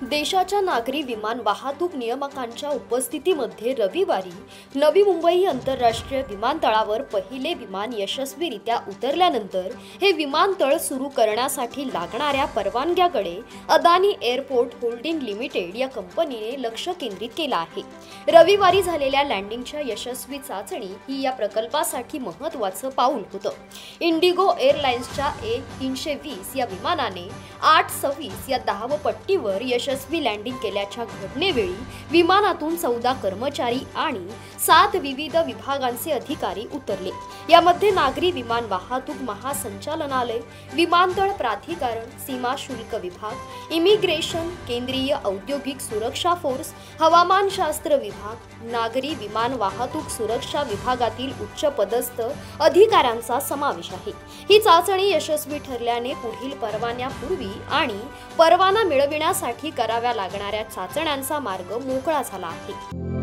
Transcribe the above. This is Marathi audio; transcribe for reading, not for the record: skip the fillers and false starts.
देशाच्या नागरी विमान वाहतूक नियामकांच्या उपस्थितीमध्ये रविवारी नवी मुंबई आंतरराष्ट्रीय विमानतळावर पहिले विमान यशस्वीरित्या उतरल्यानंतर हे विमानतळ सुरू करण्यासाठी लागणाऱ्या परवानग्याकडे अदानी एअरपोर्ट होल्डिंग लिमिटेड या कंपनीने लक्ष केंद्रित केलं आहे। रविवारी झालेल्या लँडिंगच्या यशस्वी चाचणी ही या प्रकल्पासाठी महत्त्वाचं पाऊल होतं। इंडिगो एअरलाइन्सच्या A320 या विमानाने 8:26 या धावपट्टीवर यशस्वी लँडिंग केल्याच्या घटनेवेळी विमानातून 14 कर्मचारी आणि 7 विविध विभागांचे अधिकारी उतरले। यामध्ये नागरी विमान वाहतूक महासंचालनालय, विमानतळ प्राधिकरण, सीमा शुल्क विभाग, इमिग्रेशन, केंद्रीय औद्योगिक सुरक्षा फोर्स, हवामानशास्त्र विभाग, नागरी विमान वाहतूक सुरक्षा विभागातील उच्च पदस्थ अधिकाऱ्यांचा समावेश आहे। ही चाचणी यशस्वी ठरल्याने पुढील परवान्यापूर्वी आणि परवाना मिळविण्यासाठी कराव्या लागणाऱ्या चाचण्यांचा मार्ग मोकळा झाला आहे।